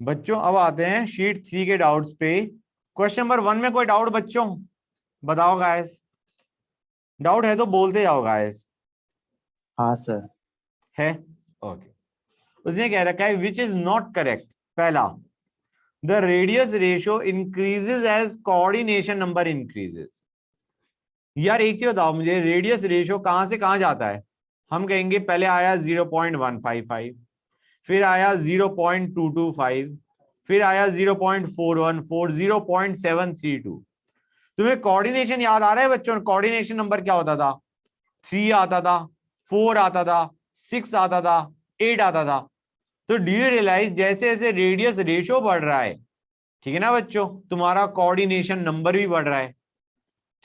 बच्चों अब आते हैं शीट 3 के डाउट्स पे। क्वेश्चन नंबर 1 में कोई डाउट बच्चों? बताओ गाइस, डाउट है तो बोलते जाओ गाइस। हाँ सर। है? ओके। उसने कह रखा है विच इज नॉट करेक्ट। पहला, the radius ratio increases as coordination number increases. यार एक चीज बताओ मुझे, रेडियस रेशियो कहां से कहां जाता है? हम कहेंगे पहले आया 0.155, फिर आया 0.225, फिर आया 0.414, 0.732। तुम्हें कोऑर्डिनेशन याद आ रहा है बच्चों? कोऑर्डिनेशन नंबर क्या होता था? 3 आता था, 4 आता था, 6 आता था, 8 आता था। तो डू यू रियलाइज जैसे जैसे रेडियस रेशियो बढ़ रहा है, ठीक है ना बच्चों, तुम्हारा कोऑर्डिनेशन नंबर भी बढ़ रहा है।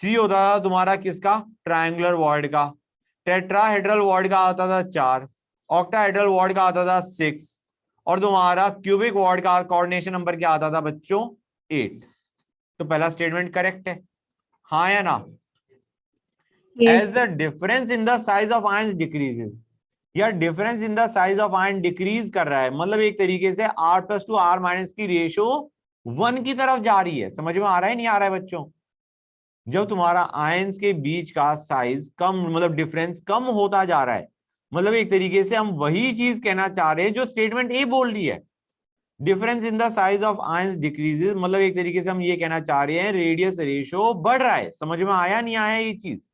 3 होता था तुम्हारा किसका? ट्रायंगुलर वॉइड का। टेट्राहेड्रल वॉइड का आता था 4, ऑक्टाहेड्रल वॉइड का आता था 6, और तुम्हारा क्यूबिक वॉइड का कोऑर्डिनेशन नंबर क्या आता था बच्चों? 8। तो पहला स्टेटमेंट करेक्ट है, हाँ या ना? As the difference in the size of ions decreases, या difference in the size of ion decrease कर रहा है, मतलब एक तरीके से R+2 R- की रेशियो 1 की तरफ जा रही है। समझ में आ रहा है नहीं आ रहा है बच्चों? जब तुम्हारा आयंस के बीच का साइज कम, मतलब डिफरेंस कम होता जा रहा है, मतलब एक तरीके से हम वही चीज कहना चाह रहे हैं जो स्टेटमेंट ए बोल रही है। Difference in the size of ions decreases, मतलब एक तरीके से हम ये कहना चाह रहे हैं रेडियस रेशियो बढ़ रहा है। समझ में आया नहीं आया ये चीज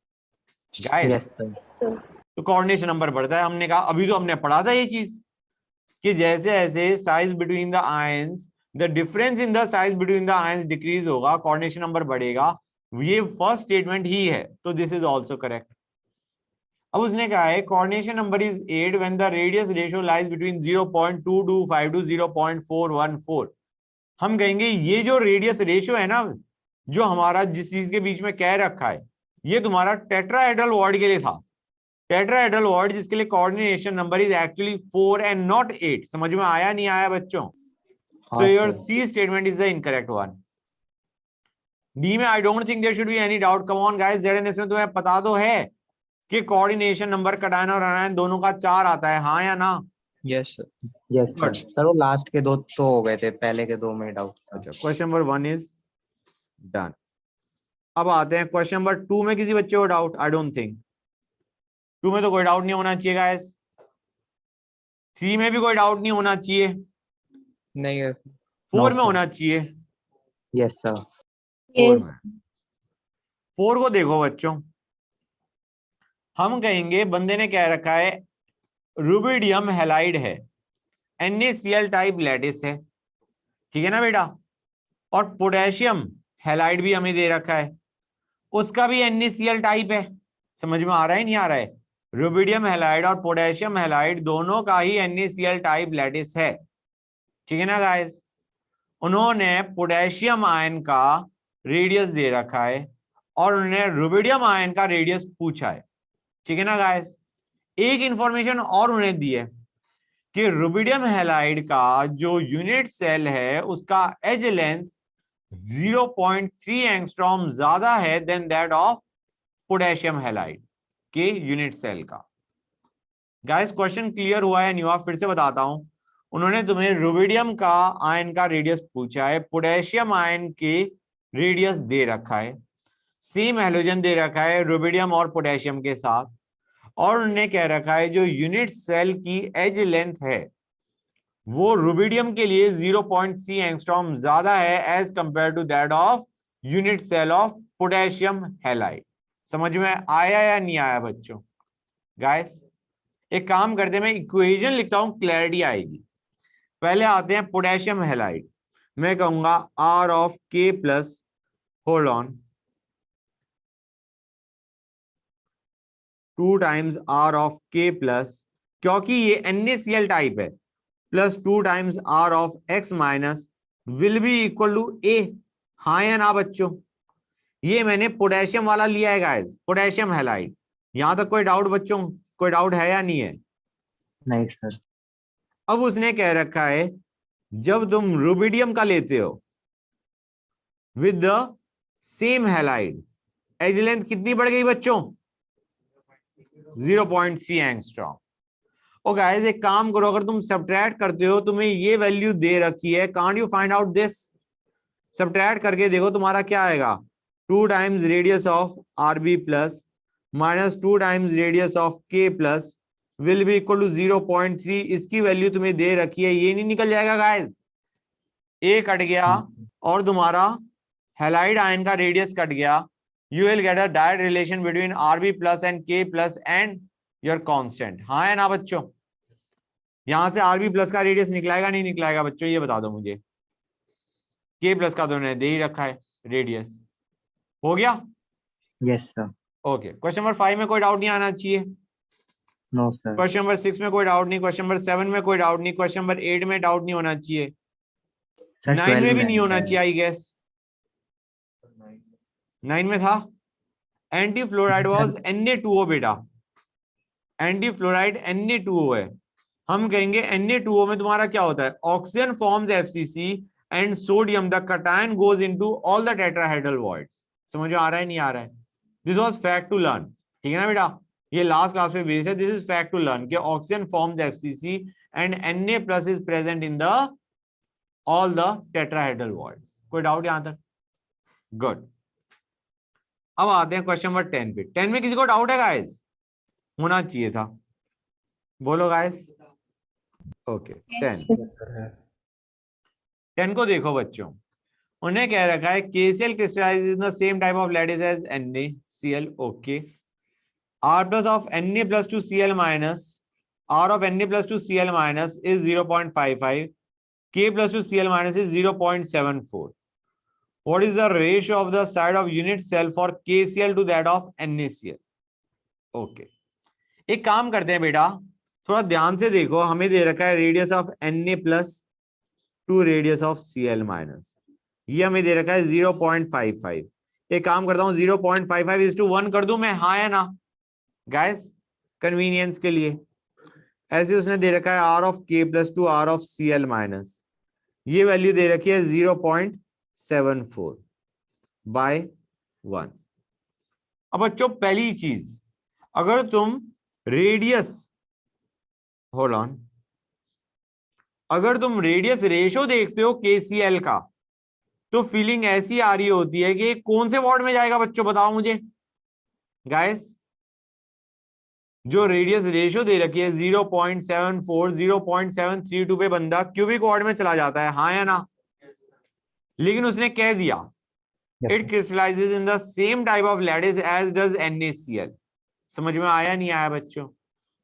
गाइस? Yes sir. तो कोऑर्डिनेशन नंबर बढ़ता है। हमने कहा, अभी तो हमने पढ़ा था ये चीज कि जैसे जैसे size between the ions, the difference in the size between the ions decrease होगा, कोऑर्डिनेशन नंबर बढ़ेगा। ये फर्स्ट स्टेटमेंट ही है, तो दिस इज आल्सो करेक्ट। अब उसने कहा है coordination number is 8 when the radius ratio lies between 0.225 to 0.414। हम कहेंगे ये जो रेडियस रेशियो है ना, जो हमारा जिस चीज के बीच में कह रखा है, ये तुम्हारा टेट्राहेड्रल वॉइड के लिए था। टेट्राहेड्रल वॉइड जिसके लिए coordination number is actually 4 and not 8। समझ में आया नहीं आया बच्चों? सो हाँ your sir. C statement is the incorrect one. D में I don't think there should be any doubt. Come on guys, ZnS में तुम्हें पता तो है कि कोऑर्डिनेशन नंबर कटायन और अनायन दोनों का 4 आता है, हाँ या ना? Yes sir. Yes sir. Good. Sir वो लास्ट के दो तो हो गए थे, पहले के दो में डाउट था। अच्छा, क्वेश्चन नंबर 1 इज डन। अब आते हैं क्वेश्चन नंबर 2 में किसी बच्चे को डाउट? I don't think. 2 में तो कोई डाउट नहीं होना चाहिए गाइस। 3 में भी कोई डाउट नहीं होना चाहिए। नहीं है। 4 में होना चाहिए। Yes sir. 4 में। 4 को देखो बच्चों, हम कहेंगे बंदे ने क्या रखा है, रुबिडियम हैलाइड है, NaCl टाइप लैटिस है, ठीक है ना बेटा? और पोटेशियम हैलाइड भी हमें दे रखा है, उसका भी NaCl टाइप है। समझ में आ रहा है नहीं आ रहा है? रुबिडियम हैलाइड और पोटेशियम हैलाइड दोनों का ही NaCl टाइप लैटिस है, ठीक है ना गाइस? उन्होंने पोटेशियम आयन का रेडियस दे रखा है और उन्होंने रुबिडियम आयन का रेडियस पूछा है, ठीक है ना गाइस? एक इंफॉर्मेशन और उन्हें दी है कि रुबिडियम हैलाइड का जो यूनिट सेल है उसका एज लेंथ 0.3 एंगस्ट्रॉम ज्यादा है then that of potassium halide के यूनिट सेल का। गाइस क्वेश्चन क्लियर हुआ है नहीं हुआ? फिर से बताता हूं। उन्होंने तुम्हें रुबिडियम का आयन का रेडियस पूछा है, पोटेशियम आयन के रेडियस दे रखा है, सेम हैलोजन दे रखा है रुबिडियम और पोटेशियम के साथ, और उन्होंने कह रखा है जो यूनिट सेल की एज लेंथ है वो रुबिडियम के लिए 0.3 एंगस्ट्रॉम ज्यादा है as compared to that of unit cell of potassium halide. समझ में आया या नहीं आया बच्चों? गाइस एक काम करते हैं, मैं इक्वेशन लिखता हूं, क्लैरिटी आएगी। पहले आते हैं पोटेशियम हैलाइड। मैं कहूंगा R of K plus, hold on, 2 times R of K plus, क्योंकि ये NaCl टाइप है, plus 2 times R of X minus will be equal to A. हाँ या ना बच्चों? ये मैंने पोटेशियम वाला लिया है गाइस, पोटेशियम हैलाइड। यहां तक कोई डाउट बच्चों? कोई डाउट है या नहीं है? नहीं सर। अब उसने कह रखा है जब तुम रुबिडियम का लेते हो with the same halide, edge length कितनी बढ़ गई बच्चों? 0.3 एंगस्ट्रॉम। ओ गाइस एक काम करो, अगर तुम सब्ट्रैक्ट करते हो, तुम्हें ये वैल्यू दे रखी है, can't you find out this? Subtract करके देखो तुम्हारा क्या आएगा, 2 times radius of R B plus minus 2 times radius of K plus will be equal to 0.3। इसकी वैल्यू तुम्हें दे रखी है, ये नहीं निकल जाएगा गाइस? ए कट गया और तुम्हारा हैलाइड आयन का रेडियस कट गया, you will get a direct relation between R B plus and K plus and your constant. हाँ है ना बच्चों? यहां से आरबी प्लस का रेडियस निकलाएगा नहीं निकलाएगा बच्चों, ये बता दो मुझे। के प्लस का तो उन्होंने दे ही रखा है रेडियस। हो गया? Yes sir. Okay, question number 5 में कोई डाउट नहीं आना चाहिए। No sir. क्वेश्चन नंबर 6 में कोई डाउट नहीं, क्वेश्चन नंबर 7 में कोई डाउट नहीं, क्वेश्चन नंबर 8 में डाउट नहीं होना चाहिए, सर 9 में 12 भी में नहीं होना चाहिए आई गेस। 9 में था एंटी फ्लोराइड वॉज Na2O बेटा, एंटी फ्लोराइड Na2O है। हम कहेंगे Na2O में तुम्हारा क्या होता है, oxygen forms FCC and sodium the cation goes into all the tetrahedral voids. समझ में आ रहा है नहीं आ रहा है? This was fact to learn, ठीक है ना बेटा? ये लास्ट क्लास पे बेस्ड है, this is fact to learn कि oxygen forms FCC and Na+ is present in the all the tetrahedral voids. कोई डाउट यहां तक? गुड। अब आते हैं क्वेश्चन नंबर 10 पे। 10 में किसी को डाउट है गाइस? होना चाहिए था, बोलो गाइस। ओके 10 को देखो बच्चों, उन्हें कह रखा है KCl crystallizes in the same type of lattice as NaCl. Okay, R plus of Na plus to Cl minus, R of Na plus to Cl minus is 0.55, K plus to Cl minus is 0.74. What is the ratio of the side of unit cell for KCl to that of NaCl? Okay, एक काम करते हैं बेटा, थोड़ा ध्यान से देखो, हमें दे रखा है radius of Na+ to radius of Cl minus, ये हमें दे रखा है 0.55। एक काम करता हूं 0.55:1 कर दूं मैं, हाँ या ना गाइस? कन्वीनियंस के लिए ऐसे उसने दे रखा है R of K+ to R of Cl minus, ये वैल्यू दे रखी है 0.74/1। अब बच्चों पहली चीज, अगर तुम रेडियस, होल्ड ऑन, अगर तुम रेडियस रेशो देखते हो KCl का, तो फीलिंग ऐसी आ रही होती है कि कौन से वार्ड में जाएगा बच्चों, बताओ मुझे गाइस? जो रेडियस रेशो दे रखी है 0.74 0.732 पे बंदा क्यूबिक वार्ड में चला जाता है, हाँ या ना? लेकिन उसने कह दिया it crystallizes in the same type of lattice as does NaCl। समझ में आया नहीं आया बच्चों?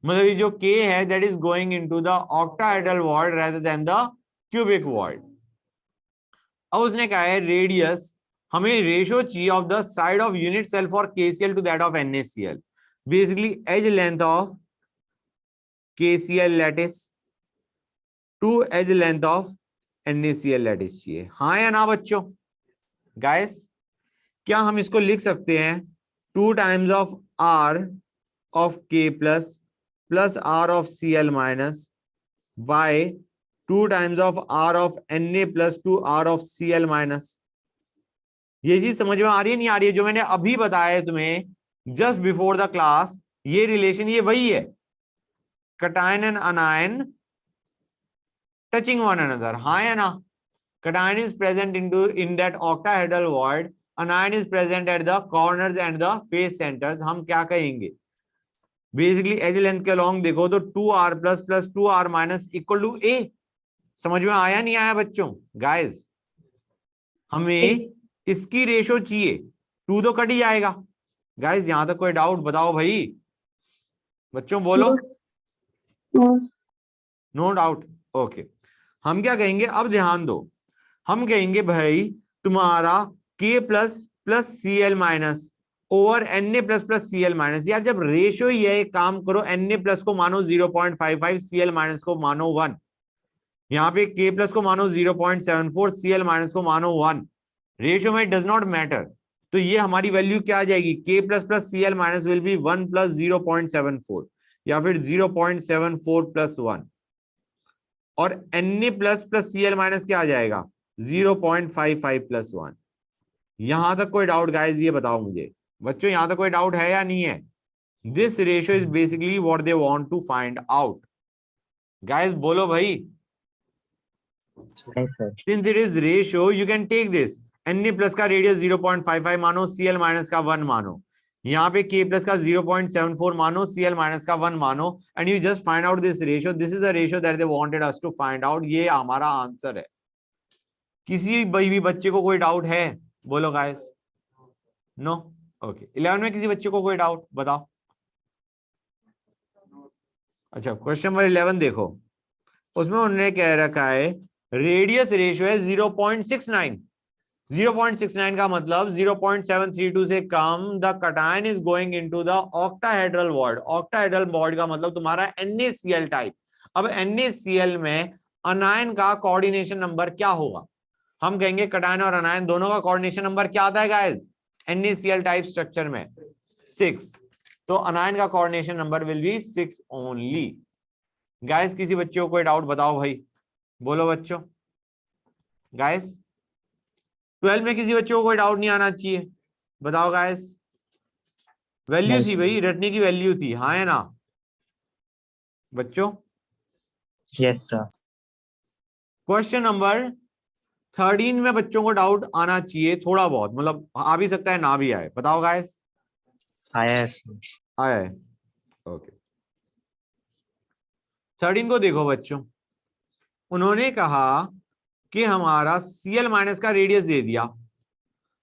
मतलब ये जो K है that is going into the octahedral void rather than the cubic void. अब उसने कहा है रेडियस, हमें रेशियो चाहिए of the side of unit cell for KCl to that of NaCl, basically edge length of KCl lattice to edge length of NaCl lattice चाहिए, हाँ या ना बच्चों? गाइस क्या हम इसको लिख सकते हैं 2 times of R of K plus R of Cl minus by 2 times of R of Na plus to R of Cl minus? ये चीज समझ में आ रही है नहीं आ रही है? जो मैंने अभी बताया है तुम्हें जस्ट बिफोर द क्लास, ये रिलेशन ये वही है, cation and अनायन touching one another, हाँ या ना? cation is present in that octahedral void, anion is present at the corners and the face centers। हम क्या कहेंगे बेसिकली एज लेंथ के अलोंग देखो तो 2R plus 2R minus equal to A। समझ में आया नहीं आया बच्चों? गाइस हमें इसकी रेशो चाहिए, 2 तो कट ही जाएगा। गाइस यहां तक कोई डाउट बताओ भाई बच्चों, बोलो। No doubt. ओके, हम क्या कहेंगे अब ध्यान दो, हम कहेंगे भाई तुम्हारा K plus Cl minus over Na plus Cl minus. यार जब रेशियो ही है, एक काम करो Na प्लस को मानो 0.55, Cl माइनस को मानो 1, यहाँ पे K प्लस को मानो 0.74, Cl माइनस को मानो 1, रेशियो में डज नॉट मैटर। तो ये हमारी वैल्यू क्या आ जाएगी, K plus Cl minus will B 1 plus 0.74 या फिर 0.74 प्लस 1, और Na प्लस Cl माइनस क्या आ जाएगा 0.55 प्लस 1। यहां तक कोई डाउट गाइस? ये बताओ मुझे बच्चों, यहां तक कोई डाउट है या नहीं है? This ratio is basically what they want to find out. Guys बोलो भाई, Yes, sir. Since it is ratio you can take this, Na plus का रेडियस 0.55 मानो, Cl माइनस का 1 मानो, यहाँ पे K प्लस का 0.74 मानो, Cl माइनस का 1 मानो, and you just find out this ratio. This is the ratio that they wanted us to find out. ये हमारा आंसर है. किसी भी बच्चे को कोई डाउट है? बोलो गाइस. नो. ओके. 11 में किसी बच्चे को कोई डाउट बताओ. अच्छा, क्वेश्चन नंबर 11 देखो, उसमें उन्होंने कह रखा है रेडियस रेशियो है 0.69. 0.69 का मतलब 0.732 से कम, the cation is going into the octahedral bond. Octahedral bond का मतलब तुम्हारा NaCl टाइप. अब NaCl में अनायन का कोऑर्डिनेशन नंबर क्या होगा? हम कहेंगे कटायन और अनायन दोनों का कोऑर्डिनेशन नंबर क्या आता है गाइस NaCl टाइप स्ट्रक्चर में? 6. तो अनायन का coordination number will be 6 only. Guys किसी बच्चे को कोई डाउट बताओ भाई, बोलो बच्चों. गाइस 12 में किसी बच्चे को कोई डाउट नहीं आना चाहिए, बताओ गाइस. Value Yes. थी भाई, रटने की वैल्यू थी, हाँ है ना बच्चों? Yes, sir. क्वेश्चन नंबर 13 में बच्चों को डाउट आना चाहिए थोड़ा बहुत, मतलब आ भी सकता है ना भी आए. बताओ गाइस. Yes. आया है. ओके. 13 को देखो बच्चों, उन्होंने कहा कि हमारा Cl माइनस का रेडियस दे दिया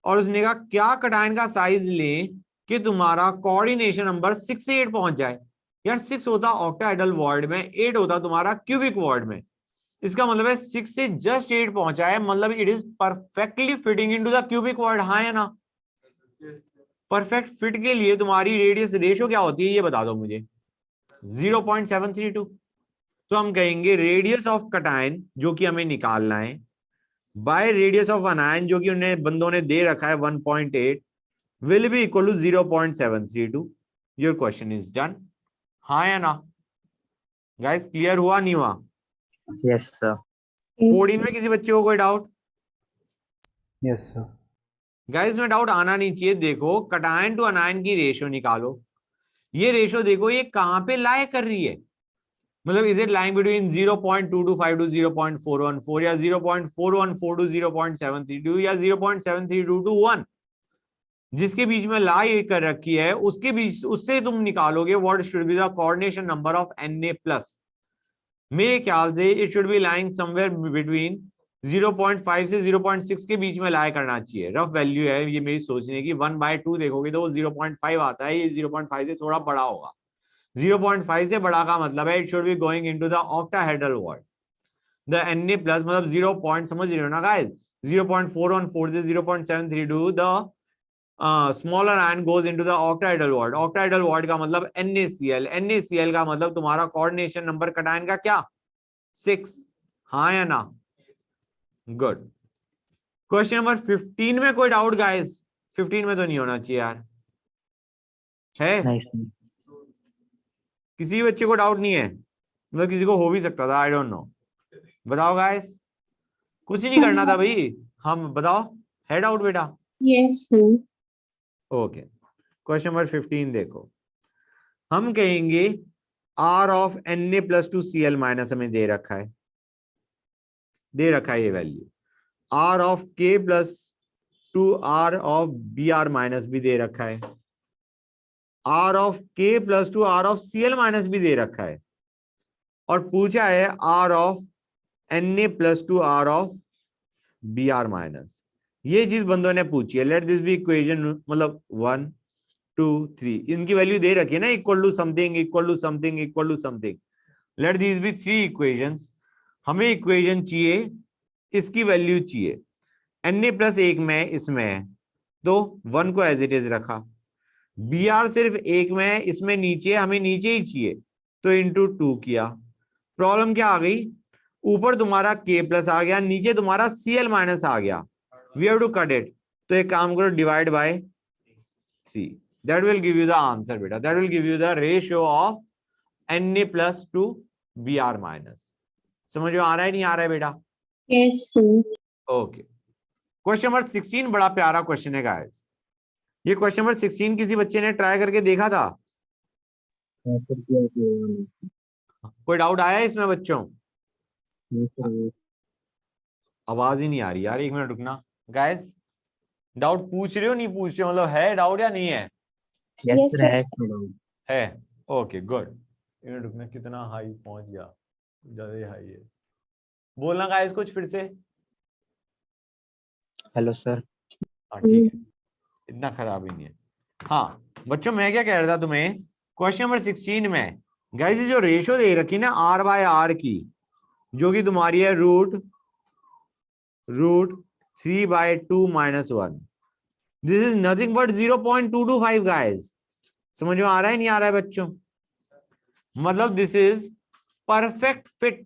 और उसने कहा क्या कटायन का साइज ले कि तुम्हारा कोऑर्डिनेशन नंबर 6 से 8 पहुंच जाए. यार 6 होता ऑक्टाहेड्रल वॉर्ड में, 8 होता तुम्हारा क्यूबिक वॉर्ड में. इसका मतलब है 6 से जस्ट 8 पहुंचा है, मतलब it is perfectly fitting into the cubic void. हाँ है ना? परफेक्ट फिट के लिए तुम्हारी रेडियस रेशियो क्या होती है ये बता दो मुझे. 0.732. तो हम कहेंगे रेडियस ऑफ कटायन जो कि हमें निकालना है बाय रेडियस ऑफ अनायन जो कि उन्हें बंदों ने दे रखा है 1.8 will be equal to 0.732. Your question is done. हाँ या ना गाइस? क्लियर हुआ नहीं हुआ? Yes, sir. 14 में किसी बच्चे को कोई डाउट? Yes, sir. गाइस में डाउट आना नहीं चाहिए. देखो कटायन टू अनायन की रेशियो निकालो. ये रेशियो देखो ये कहां पे लाई कर रही है, मतलब is it lying between 0.225 to 0.414 या 0.414 टू 0.732 या 0.732 टू 1, जिसके बीच में लाई कर रखी है उसके बीच, उससे तुम निकालोगे what should be the coordination number of Na plus. मेरे ख्याल से it should B lying somewhere between 0.5 से 0.6 के बीच में लाया करना चाहिए. रफ वैल्यू है ये मेरी सोचने की. 1/2 देखोगे तो वो 0.5 आता है, ये 0.5 से थोड़ा बड़ा होगा. 0.5 से बड़ा का मतलब है it should be going into the octahedral void. The Na plus मतलब 0 पॉइंट समझ रहे हो ना गाइस, 0.414 से 0.732 the smaller ion goes into the octahedral void. Octahedral void का मतलब NaCl. NaCl का मतलब तुम्हारा कोऑर्डिनेशन नंबर कटायन का क्या? 6. हाँ या ना? गुड. क्वेश्चन नंबर 15 में कोई डाउट गाइस? 15 में तो नहीं होना चाहिए यार, है? Nice. किसी बच्चे को डाउट नहीं है? मतलब किसी को हो भी सकता था, आई डोंट नो. बताओ गाइस. कुछ नहीं करना था भाई. हम बताओ, है डाउट बेटा? Yes, sir. Okay. Question number 15 देखो, हम कहेंगे R of Na plus to Cl minus हमें दे रखा है, दे रखा है ये value. R of K plus to R of Br minus भी दे रखा है. R of K plus to R of Cl minus भी दे रखा है. और पूछा है R of Na plus to R of Br minus. ये चीज बंदों ने पूछी है. लेट दिस बी इक्वेशन, मतलब 1 2 3 इनकी वैल्यू दे रखी है ना, equal to something equal to something equal to something. Let this be 3 equations. हमें इक्वेशन चाहिए, इसकी वैल्यू चाहिए. Na प्लस 1 में इसमें है तो 1 को एज इट इज रखा. Br सिर्फ 1 में है, इसमें नीचे, हमें नीचे ही चाहिए तो इंटू 2 किया. प्रॉब्लम क्या आ गई? ऊपर तुम्हारा K प्लस आ गया, नीचे तुम्हारा Cl माइनस आ गया. We have to cut it. तो एक काम करो, divide by 3. That will give you the answer बेटा. That will give you the ratio of Na plus to Br minus. समझ में आ रहा है नहीं आ रहा है बेटा? Yes, sir. Okay. Question number 16 बड़ा प्यारा क्वेश्चन है गाइस. ये क्वेश्चन नंबर 16 किसी बच्चे ने ट्राई करके देखा था? कोई डाउट आया इसमें बच्चों? Yes, sir. आवाज ही नहीं आ रही यार, 1 मिनट रुकना गाइस। डाउट पूछ रहे हो नहीं पूछ रहे हो, मतलब है डाउट या नहीं है? Yes, Yes, sir. sir. है sir. है, ओके गुड। 1 मिनट रुकना, कितना हाई पहुंच गया, ज्यादा ही हाई है। बोलना गाइस कुछ फिर से। Hello, sir. हाँ ठीक है, इतना खराब ही नहीं है। हाँ बच्चों, मैं क्या कह रहा था तुम्हें, क्वेश्चन नंबर 16 में गाइस जो रेशियो दे रखी ना R बाय R की, जो कि तुम्हारी है root 3/2 - 1, this is nothing but 0.225 guys. समझ में आ रहा है नहीं आ रहा है बच्चों? मतलब this is perfect fit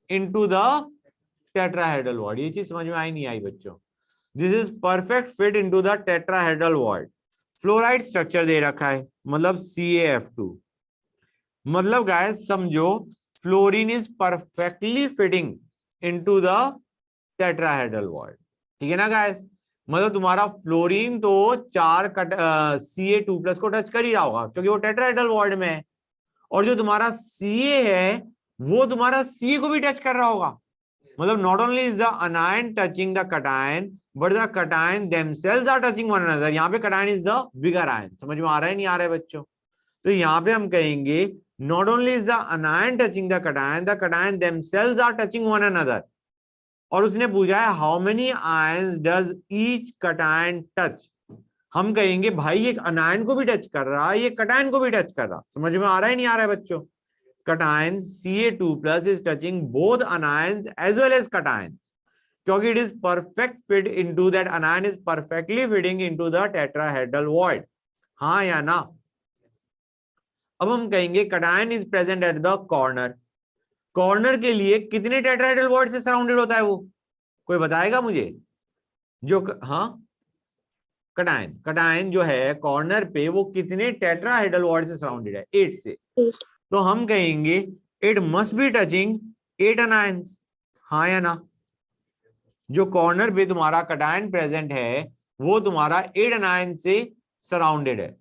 into the tetrahedral void. ये चीज समझ में आई नहीं आई बच्चों? This is perfect fit into the tetrahedral void. Fluoride structure दे रखा है, मतलब CaF2। मतलब गाइस समझो, fluorine is perfectly fitting into the tetrahedral void. ठीक है ना गाइस? मतलब तुम्हारा फ्लोरीन तो 4 Ca2+ को टच कर ही रहा होगा, क्योंकि वो टेट्राहेड्रल वॉइड में है। और जो तुम्हारा Ca है वो तुम्हारा Ca को भी टच कर रहा होगा। मतलब not only is the anion touching the cation, but the cation themselves are touching one another. यहाँ पे cation is the bigger ion. समझ में आ रहा है नहीं आ रहा है बच्चों? तो यहाँ पे हम कहेंगे not only is the anion touching the cation themselves are touching one another. और उसने पूछा है how many ions does each cation touch. हम कहेंगे भाई एक अनायन को भी टच कर रहा है, ये कटायन को भी टच कर रहा। समझ में आ रहा है नहीं आ रहा है बच्चों? Cation Ca2+ is touching both anions as well as cations, क्योंकि it is perfect fit into that anion is perfectly fitting into the tetrahedral void। हाँ या ना? अब हम कहेंगे cation is present at the corner. Corner के लिए कितने टेट्राहेड्रल वॉइड से सराउंडेड होता है वो? कोई बताएगा मुझे? हाँ, कटायन जो है कॉर्नर पे वो कितने टेट्राहेड्रल वॉइड से सराउंडेड है? 8 से। 8. तो हम कहेंगे it must be touching 8 anions. हाँ या ना? जो कॉर्नर पे तुम्हारा कटायन प्रेजेंट है वो तुम्हारा 8 अनायन से सराउंडेड है।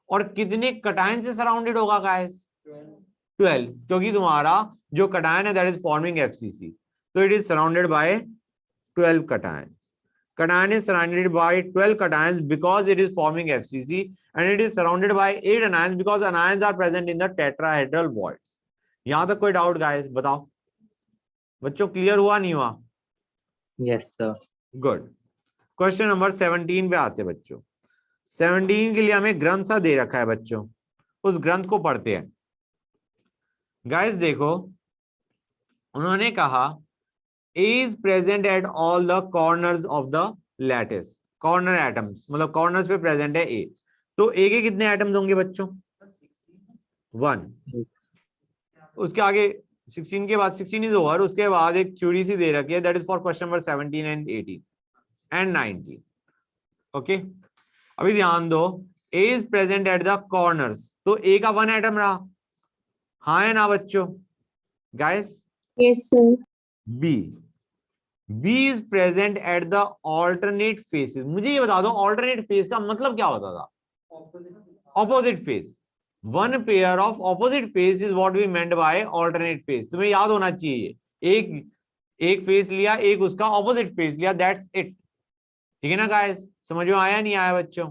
और कितने कटायन से सराउंडेड होगा गाइस? 12, क्योंकि तुम्हारा जो कटायन है दैट इज फॉर्मिंग FCC, तो it is surrounded by 12 cations। Cation is surrounded by 12 cations because it is forming FCC, and it is surrounded by 8 anions because anions are present in the tetrahedral voids। यहां तक कोई doubt guys? बताओ बच्चों, clear हुआ नहीं हुआ? Yes, sir. Good. Question number 17 पे आते हैं बच्चों। 17 के लिए हमें ग्रंथ सा दे रखा है बच्चों, उस ग्रंथ को पढ़ते हैं। गाइस देखो, उन्होंने कहा is present at all the corners of the lattice। Corner atoms मतलब कॉर्नर्स पे प्रेजेंट है A। तो A के कितने एटम्स होंगे बच्चों? 1। उसके आगे 16 के बाद 16 इज ओवर, उसके बाद एक थ्योरी सी दे रखी है that is for question number 17 and 18 and 19। Okay, अभी ध्यान दो, A is present at the corners, तो A का 1 एटम रहा। हाँ है ना बच्चों? Guys Yes, sir. B is present at the alternate faces। मुझे ये बता दो alternate face का मतलब क्या होता था? Opposite face। One pair of opposite face is what we meant by alternate face। तुम्हें याद होना चाहिए, एक फेस लिया, एक उसका ऑपोजिट फेस लिया, दैट्स इट। ठीक है ना गाइस? समझ में आया नहीं आया बच्चों?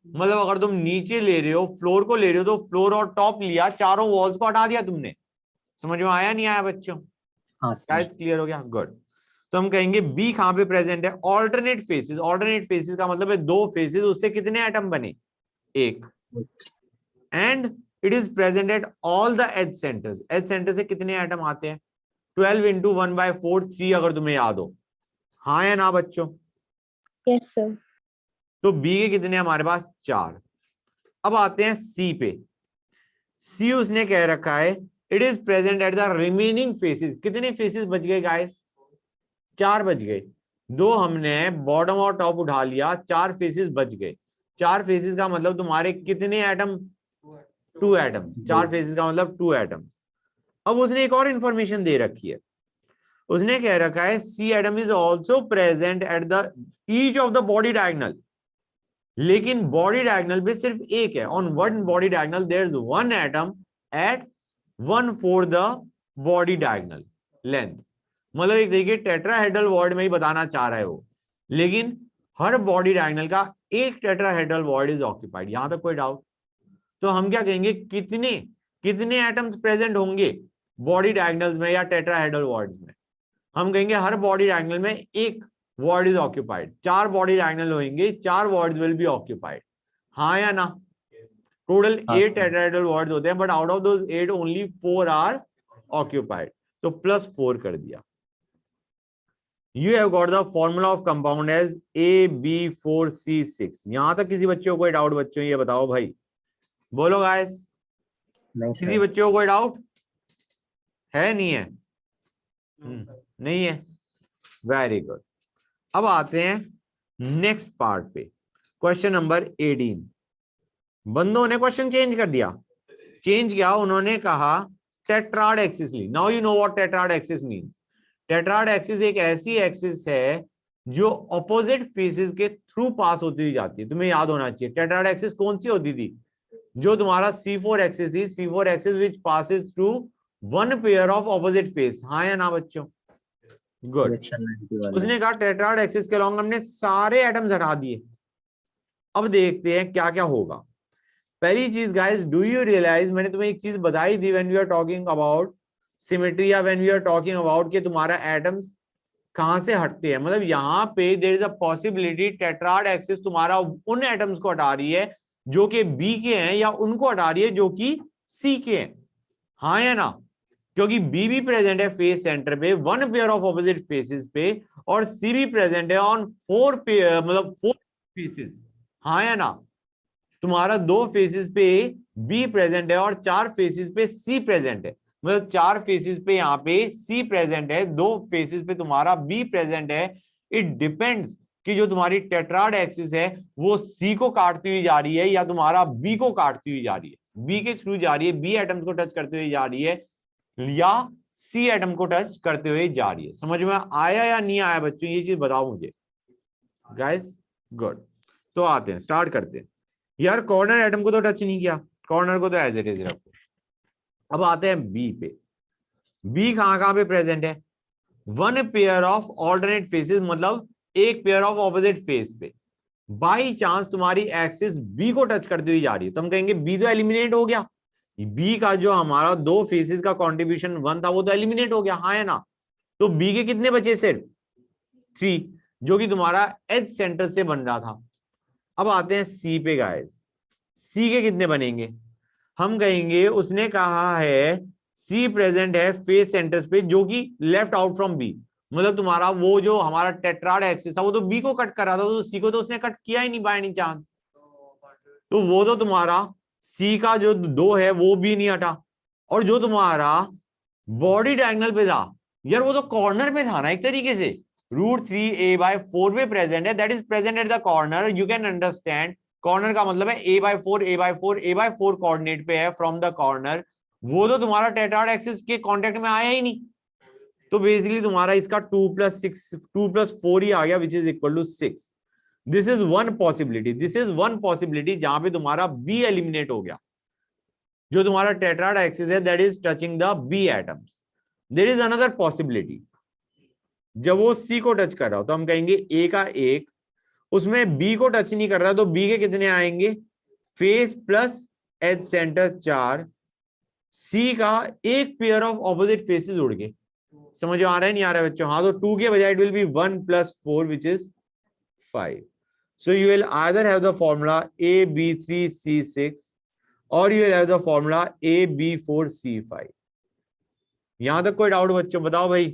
मतलब अगर तुम नीचे ले रहे हो, फ्लोर को ले रहे हो, तो फ्लोर और टॉप लिया, चारों वॉल्स को हटा दिया तुमने। समझ में आया नहीं आया बच्चों? हाँ sir. गाइस क्लियर हो गया? गुड। तो हम कहेंगे बी कहां पे प्रेजेंट है? Alternate faces. ऑल्टरनेट फेसेस का मतलब है 2 फेसेस, उससे कितने एटम बने? 1। And it is present at all the edge centres. Edge centre से कितने एटम आते हैं? 12 × 1/4 3, अगर तुम्हें याद हो। हाँ या ना बच्चों? Yes, sir. तो बी के कितने हमारे पास? 4। अब आते हैं सी पे। सी उसने कह रखा है it is present at the remaining faces. कितने फेसेस बच गए गाइस? 4 बच गए। 2 हमने बॉटम और टॉप उठा लिया, 4 फेसेस बच गए। 4 फेसेस का मतलब तुम्हारे कितने एटम? 2 एटम। 4 फेसेस का मतलब 2 एटम। अब उसने एक और इंफॉर्मेशन दे रखी है, उसने कह रखा है C atom is also present at the each of the body diagonal. लेकिन बॉडी डायगोनल पे सिर्फ एक है। On one body diagonal there is 1 atom at 1/4 the body diagonal length. मतलब एक देखिए टेट्राहेड्रल वॉर्ड में ही बताना चाह रहा है वो, लेकिन हर बॉडी डायगोनल का एक टेट्राहेड्रल वॉर्ड इज ऑक्यूपाइड। यहां तक कोई डाउट? तो हम क्या कहेंगे, कितने कितने एटम्स प्रेजेंट होंगे बॉडी डायगोनल्स में या टेट्राहेड्रल वॉर्ड्स में? हम कहेंगे हर बॉडी डायगोनल में एक void is occupied. 4 body diagonal होंगे, 4 वॉर्ड्स विल बी ऑक्यूपाइड। हाँ या ना? टोटल 8 टेट्राहेड्रल वॉर्ड्स होते हैं, but out of those 8 only 4 are occupied. तो +4 कर दिया। You have got the formula of compound as AB4C6। यहां तक किसी बच्चे को कोई डाउट? बच्चों ये बताओ भाई, बोलो गाइस, नहीं किसी सर। बच्चे को कोई डाउट है? नहीं है? नहीं है, वेरी गुड। अब आते हैं नेक्स्ट पार्ट पे, क्वेश्चन नंबर 18। बंदों ने क्वेश्चन चेंज कर दिया। चेंज किया, उन्होंने कहा टेट्राड एक्सिस ली। Now you know what tetrad axis means. Tetrad axis एक ऐसी एक्सिस है जो ऑपोजिट फेसेस के थ्रू पास होती हुई जाती है। तुम्हें याद होना चाहिए टेट्राड एक्सिस कौन सी होती थी? जो तुम्हारा C4 एक्सिस थी, C4 axis which passes through one pair of opposite face. हाँ या ना बच्चों? गुड। Yes, sir, 90 वाला। उसने कहा टेट्राड एक्सिस के अलॉन्ग हमने सारे एटम्स हटा दिए। अब देखते हैं क्या क्या होगा। पहली चीज गाइस, डू यू रियलाइज, मैंने तुम्हें एक चीज बताई थी when we are talking about symmetry या when we are talking about कि तुम्हारा एटम्स कहां से हटते हैं। मतलब यहाँ पे there is a possibility tetrad axis तुम्हारा उन एटम्स को हटा रही है जो कि बी के हैं, या उनको हटा रही है जो कि सी के हैं। हाँ या ना? क्योंकि बी भी प्रेजेंट है फेस सेंटर पे, one pair of opposite faces पे, और सी भी प्रेजेंट है ऑन 4 पेयर, मतलब 4 फेसेस। हाँ या ना? तुम्हारा 2 फेसेस पे बी प्रेजेंट है और 4 फेसेस पे सी प्रेजेंट है। मतलब 4 फेसेस पे यहाँ पे सी प्रेजेंट है, 2 फेसेस पे तुम्हारा बी प्रेजेंट है। इट डिपेंड्स कि जो तुम्हारी टेट्राड एक्सिस है वो सी को काटती हुई जा रही है या तुम्हारा बी को काटती हुई जा रही है, बी के थ्रू जा रही है, बी एटम्स को टच करते हुए जा रही है, या सी एटम को टच करते हुए जा रही है। समझ में आया या नहीं आया बच्चों? ये चीज बताओ मुझे गाइस। गुड। तो आते हैं, स्टार्ट करते हैं। यार कॉर्नर एटम को तो टच नहीं किया, कॉर्नर को तो एज इट इज रखो। अब आते हैं बी पे। बी कहां पे प्रेजेंट है? One pair of alternate faces, मतलब एक पेयर ऑफ ऑपोजिट फेस पे। बाई चांस तुम्हारी एक्सिस बी को टच करती हुई जा रही है, तो हम कहेंगे बी तो एलिमिनेट हो गया। बी का जो हमारा 2 फेसेस का कॉन्ट्रीब्यूशन 1 था वो तो एलिमिनेट हो गया। हाँ है ना? तो बी के कितने बचे? सिर्फ 3, जो कि तुम्हारा एच सेंटर से बन रहा था। अब आते हैं सी पे गाइस। सी के कितने बनेंगे? हम कहेंगे उसने कहा है सी प्रेजेंट है फेस सेंटर्स पे, जो कि लेफ्ट आउट फ्रॉम बी। मतलब तुम्हारा वो जो हमारा टेट्राड एक्सिस था वो तो बी को कट कर रहा था, तो सी को तो उसने कट किया ही नहीं बाय एनी चांस। तो वो तो तुम्हारा सी का जो 2 है वो भी नहीं हटा। और जो तुम्हारा बॉडी डायगोनल पे था यार, वो तो कॉर्नर पे था ना एक तरीके से। √3a/4 पे प्रेजेंट है, that is present at the corner. You can understand, corner का मतलब है a/4 कोऑर्डिनेट पे है फ्रॉम द कॉर्नर। वो तो तुम्हारा टेट्राड एक्सिस के कांटेक्ट में आया ही नहीं। तो बेसिकली तुम्हारा इसका 2 + 4 ही आ गया, which is equal to 6। This is one possibility, this is one possibility जहां पे तुम्हारा बी एलिमिनेट हो गया। जो तुम्हारा टेट्राड एक्सिस है that is touching the B atoms. There is another possibility, जब वो सी को टच कर रहा हो तो हम कहेंगे ए का 1, उसमें बी को टच नहीं कर रहा, तो बी के कितने आएंगे? फेस प्लस एच सेंटर 4, सी का एक पेयर ऑफ ऑपोजिट फेसेस उड़ के। समझ आ रहा है नहीं आ रहा है बच्चों? हाँ, तो 2 के बजाय it will B 1 + 4 which is 5. So you will either have the formula AB3C6 or you will have the formula AB4C5. यहां तक कोई डाउट बच्चों? बताओ भाई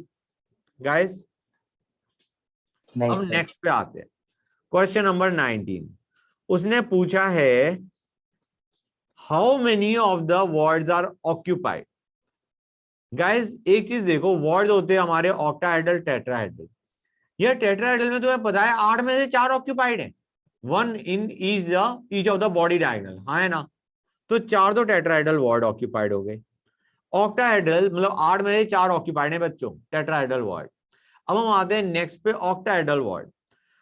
गाइस। अब नेक्स्ट पे आते हैं, क्वेश्चन नंबर 19। उसने पूछा है how many of the voids are occupied. Guys एक चीज देखो, वर्ड्स होते हैं हमारे ऑक्टाहेड्रल, टेट्राहेड्रल। यह टेट्राहेड्रल में तुम्हें पता है 8 में से 4 ऑक्यूपाइड है, 1 in each of the body diagonal. हाँ है ना? तो 4 तो टेट्राहेड्रल वर्ड ऑक्यूपाइड हो गए। ऑक्टाहेड्रल मतलब 8 में से 4 ऑक्यूपाइड है बच्चों, टेट्राहेड्रल वर्ड। अब हम आते हैं नेक्स्ट पे, ऑक्टाहेड्रल वर्ड।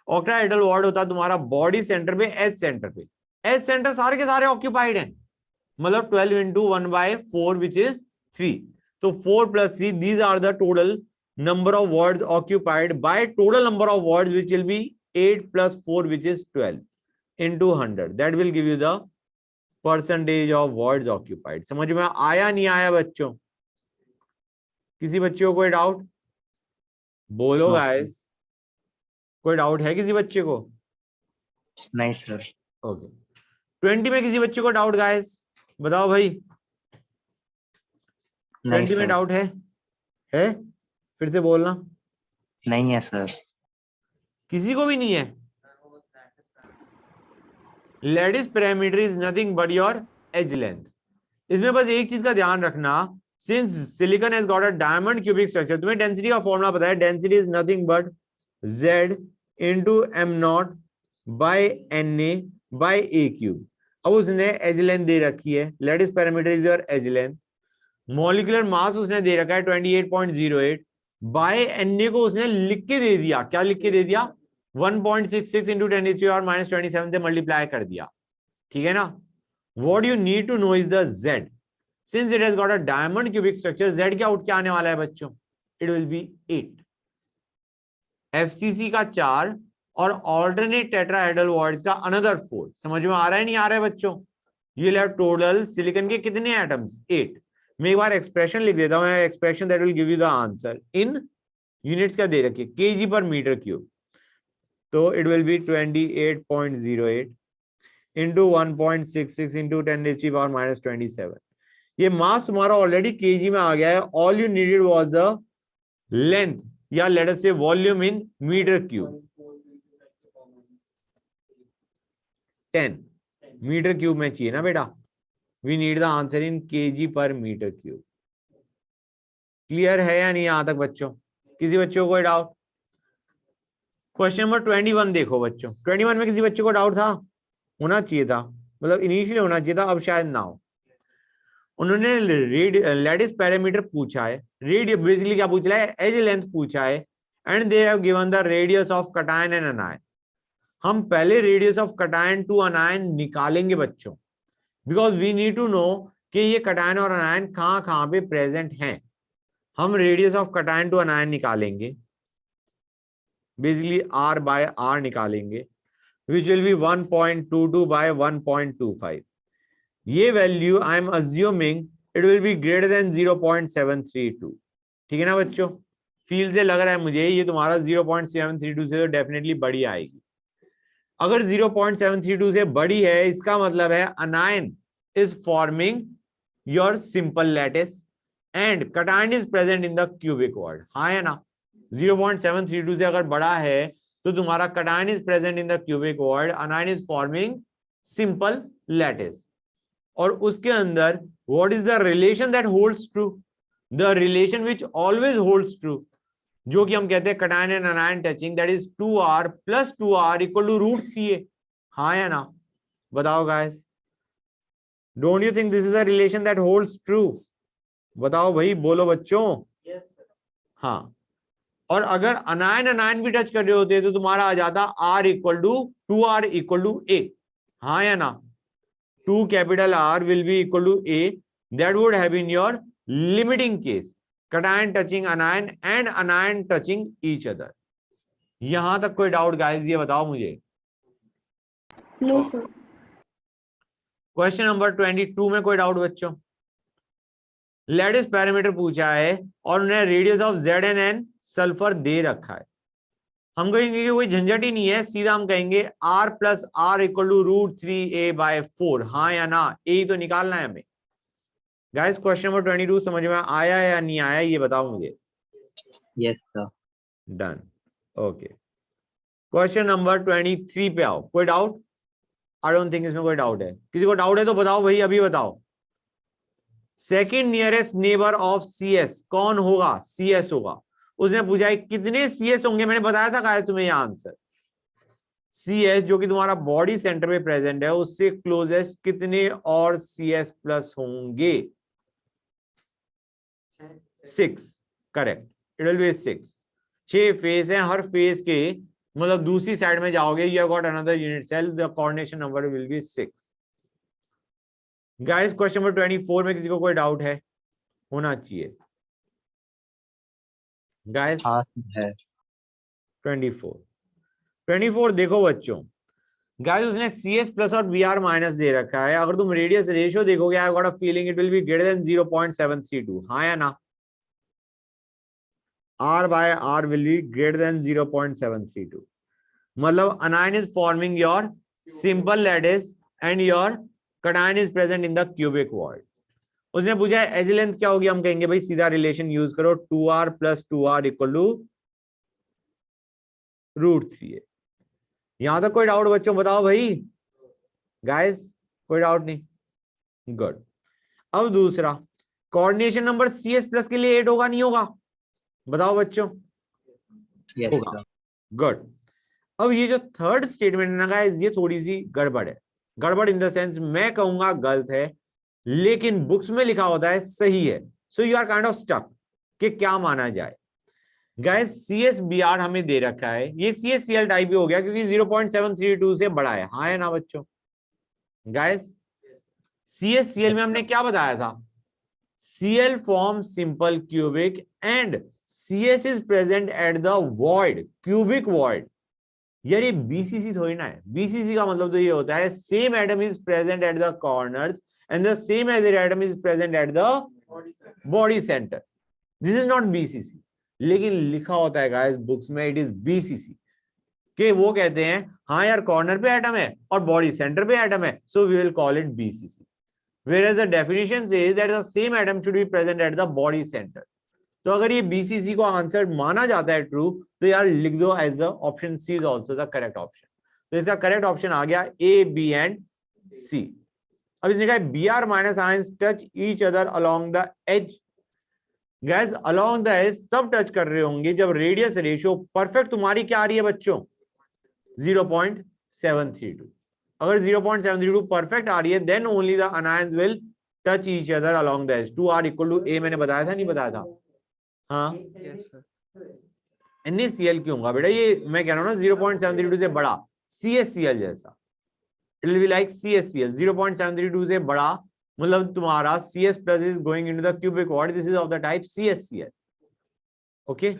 ऑक्टाहेड्रल वर्ड होता है तुम्हारा बॉडी सेंटर पे, एच सेंटर पे। एच सेंटर सारे के सारे ऑक्यूपाइड हैं, मतलब 12 × 1/4 विच इज 3। तो 4 + 3, these are the total number of words occupied by total number of words, which will be 8 + 4, which is 12 into 100. That will give you the percentage of words occupied. समझ में आया नहीं आया बच्चों? किसी बच्चे को कोई डाउट? बोलो No. गाइस, कोई डाउट है किसी बच्चे को? नहीं सर। ओके 20 में किसी बच्चे को डाउट गाइस? बताओ भाई, नहीं 20 में सर। डाउट है? फिर से बोलना। नहीं है सर। किसी को भी नहीं है? Lattice parameter is nothing but your age length. इसमें बस एक चीज का ध्यान रखना, since silicon has got a diamond cubic structure, तुम्हें डेंसिटी का फॉर्मूला पता है, density is nothing but Z into m0 by Na by a cube. अब उसने एज लेंथ दे रखी है, lattice parameter is your age length, molecular mass उसने दे रखा है 28.08, बाय Na को उसने लिख के दे दिया, क्या लिख के दे दिया? 1.66 into 10⁻27 से मल्टीप्लाई कर दिया, ठीक है ना? What you need to know is the Z. Since it has got a diamond cubic structure, Z क्या उठ के आने वाला है बच्चों? It will be 8. FCC का 4 और ऑल्टरनेट टेट्राहेड्रल वर्ड्स का अनदर 4। समझ में आ रहा है नहीं आ रहा है बच्चों? ये ले टोटल सिलिकॉन के कितने एटम्स? 8। मैं एक बार एक्सप्रेशन लिख देता हूं, expression that will give you the answer in units क्या दे रखी है, kg/m³। तो it will B 28.08 into 1.66 into 10⁻⁻27। ये मास तुम्हारा ऑलरेडी केजी में आ गया है। All you needed was the length या let us say volume in metre cube. 10 metre cube में चाहिए ना बेटा। We need the answer in kg/m³। Clear है या नहीं यहां तक बच्चों? किसी बच्चों को कोई डाउट? क्वेश्चन नंबर 21 देखो बच्चों। 21 में किसी बच्चे को डाउट था? होना चाहिए था, मतलब इनिशियली होना चाहिए था, अब शायद ना हो। उन्होंने लैटिस पैरामीटर पूछा है, बेसिकली क्या पूछ रहा है, एज लेंथ पूछा है, and they have given the radius of cation and anion. हम पहले radius of cation to anion निकालेंगे बच्चों, because we need to know कि ये कटायन और अनायन कहां पे प्रेजेंट हैं। हम radius of cation to anion निकालेंगे, बेसिकली R/R निकालेंगे, which will be 1.22 by 1.25। ये value I am assuming it will be greater than 0.732। ठीक है ना बच्चों? फील से लग रहा है मुझे ये तुम्हारा 0.732 से तो डेफिनेटली बड़ी आएगी। अगर 0.732 से बड़ी है, इसका मतलब है अनायन is forming your simple lattice and cation is present in the cubic word. हाँ है ना? 0.732 से अगर बड़ा है तो तुम्हारा cation is present in the cubic word, अनायन is forming simple lattice. और उसके अंदर what is the relation that holds true? The relation which always holds true, जो कि हम कहते हैं cation and अनायन touching, that is 2R + 2R = √3a। हाँ या ना? बताओ guys, don't you think this is a relation that holds true? बताओ भाई, बोलो बच्चों। Yes, sir. हाँ, और अगर अनायन अनायन भी टच कर रहे होते तो तुम्हारा आ जाता R = 2R = A। हाँ या ना? 2R will be equal to A. That would have been your limiting case, cation touching anion and anion touching each other। यहां तक कोई डाउट गाइस? ये बताओ मुझे। No, sir. क्वेश्चन नंबर 22 में कोई डाउट बच्चों? लैटिस पैरामीटर पूछा है और उन्हें radius of Z and N sulphur दे रखा है। हम कहेंगे कि कोई झंझट ही नहीं है, सीधा हम कहेंगे R + R = √3a/4। हाँ या ना? ए तो निकालना है हमें। गाइस क्वेश्चन नंबर 22 समझ में आया या नहीं आया ये बताओ मुझे। Yes sir. Done. Okay, question number 23 पे आओ। कोई डाउट? आई डोंट थिंक इसमें कोई डाउट है। किसी को डाउट है तो बताओ भाई, अभी बताओ। Second nearest neighbour of CS कौन होगा? CS होगा। उसने पूछा है कितने CS होंगे, मैंने बताया था गाइस तुम्हें यह आंसर। CS जो कि तुम्हारा बॉडी सेंटर में प्रेजेंट है, उससे क्लोजेस्ट कितने और CS+ होंगे? 6। Correct, it will be 6। 6 face है, हर फेस के मतलब दूसरी साइड में जाओगे, you have got another unit cell, the coordination number will be 6। Guys question number 24 में किसी को कोई डाउट है? होना चाहिए। गाइस हाँ है। 24 देखो बच्चों, गाइस उसने CS प्लस और BR माइनस दे रखा है। अगर तुम रेडियस रेशियो देखोगे, I got a feeling it will be greater than 0.732, हाँ या ना? R by R will be greater than 0.732. मतलब anion is forming your simple lattice and your cation is present in the cubic void. उसने पूछा है as length क्या होगी, हम कहेंगे भाई सीधा रिलेशन यूज करो, 2R plus 2R equal to √3A। यहां तक कोई डाउट बच्चों, बताओ भाई गाइस, कोई डाउट नहीं? गुड। अब दूसरा, कोऑर्डिनेशन नंबर CS प्लस के लिए 8 होगा नहीं होगा, बताओ बच्चों? यस होगा। सर। गुड। अब ये जो थर्ड स्टेटमेंट है ना गाइस, ये थोड़ी सी गड़बड़ है। गड़बड़ इन द सेंस मैं कहूंगा गलत है, लेकिन बुक्स में लिखा होता है सही है। So you are kind of stuck कि क्या माना जाए। गाइस CSBR हमें दे रखा है, ये CSCL टाइप भी हो गया क्योंकि 0.732 से बड़ा है, हाँ है ना बच्चों? गाइस CSCL में हमने क्या बताया था? Cl forms simple cubic and CS is present at the void, cubic void। यार ये BCC थोड़ी ना है। BCC का मतलब तो ये होता है same atom is present at the corners and the same as atom is present at the body center। This is not BCC, लेकिन लिखा होता है गाइस बुक्स में it is BCC, कि वो कहते हैं हाँ यार कॉर्नर पे एटम है और बॉडी सेंटर पे एटम है, so we will call it BCC। Whereas the definition says that the same atom should be present at the body center। तो अगर ये BCC को आंसर माना जाता है ट्रू, तो यार लिख दो as the option C is also the correct option. तो इसका करेक्ट ऑप्शन आ गया A, B एंड C। अब इसने कहा BR minus ions touch each other along the edge. Guys along the edge तब टच कर रहे होंगे जब रेडियस रेशियो परफेक्ट तुम्हारी क्या आ रही है बच्चों? 0.732। अगर 0.732 परफेक्ट आ रही है, then only the anions will touch each other along the edge. 2R equal to A मैंने बताया था नहीं बताया था? हाँ NaCl क्यों होगा बेटा? ये मैं कह रहा हूँ ना 0.732 से बड़ा, CSCl जैसा। It will be like CSCl। 0.732 से बड़ा मतलब तुम्हारा CS plus is going into the cubic void, this is of the type CSCl। Okay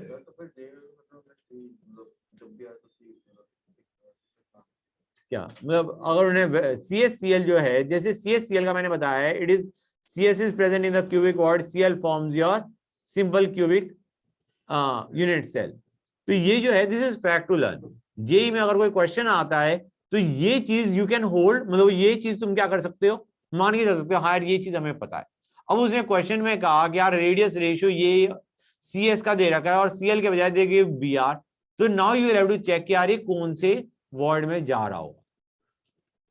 क्या मतलब अगर उन्हें CSCl जो है, जैसे CSCl का मैंने बताया है, it is CS is present in the cubic void, Cl forms your simple cubic unit cell। तो ये जो है this is fact to learn. JEE में अगर कोई क्वेश्चन आता है तो ये चीज यू कैन होल्ड, मतलब ये चीज तुम क्या कर सकते हो, मान के चल सकते हो हाँ ये चीज हमें पता है। अब उसने क्वेश्चन में कहा कि यार रेडियस रेशियो ये CS का दे रखा है और CL के बजाय देगी BR, तो now you will have to check कि यार ये कौन से वर्ड में जा रहा होगा।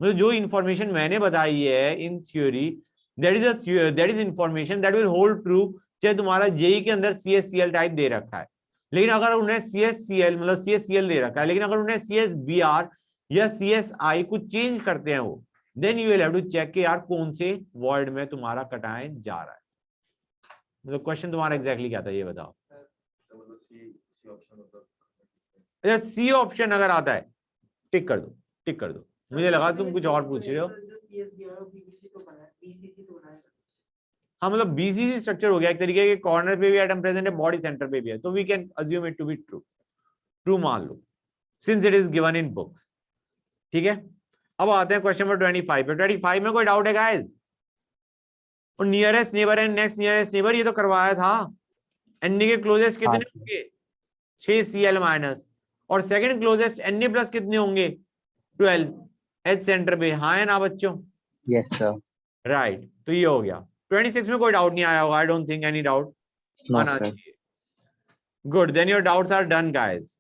मतलब जो इंफॉर्मेशन मैंने बताई है in theory, that is information that will hold true चाहे तुम्हारा जेई के अंदर CSCl टाइप दे रखा है। लेकिन अगर उन्हें CSCl मतलब CSCl दे रखा है, लेकिन अगर उन्हें CSBR या CSI कुछ चेंज करते हैं वो, then you will have to check कि यार कौन से वर्ड में तुम्हारा कटायन जा रहा है। मतलब क्वेश्चन तुम्हारा एग्जैक्टली क्या था ये बताओ। अच्छा सी ऑप्शन अगर आता है टिक कर दो, टिक कर दो। मुझे लगा तुम कुछ और पूछ रहे हो। हाँ मतलब BCC स्ट्रक्चर हो गया एक तरीके के, कॉर्नर पे भी एटम प्रेजेंट है, बॉडी सेंटर पे भी है, तो we can assume it to be true. True मान लो since it is given in books. ठीक है, अब आते हैं क्वेश्चन नंबर 25 पे। 25 में कोई डाउट है गाइस? और nearest neighbour and next nearest neighbour ये तो करवाया था। Na के क्लोजेस्ट कितने होंगे? 6Cl minus. और सेकंड क्लोजेस्ट Na प्लस कितने होंगे? 12 एच सेंटर पे, हाँ है ना बच्चों? Yes sir. राइट, तो ये हो गया। 26 में कोई डाउट नहीं आया होगा, I don't think any doubt आना चाहिए। Good, then your doubts are done guys.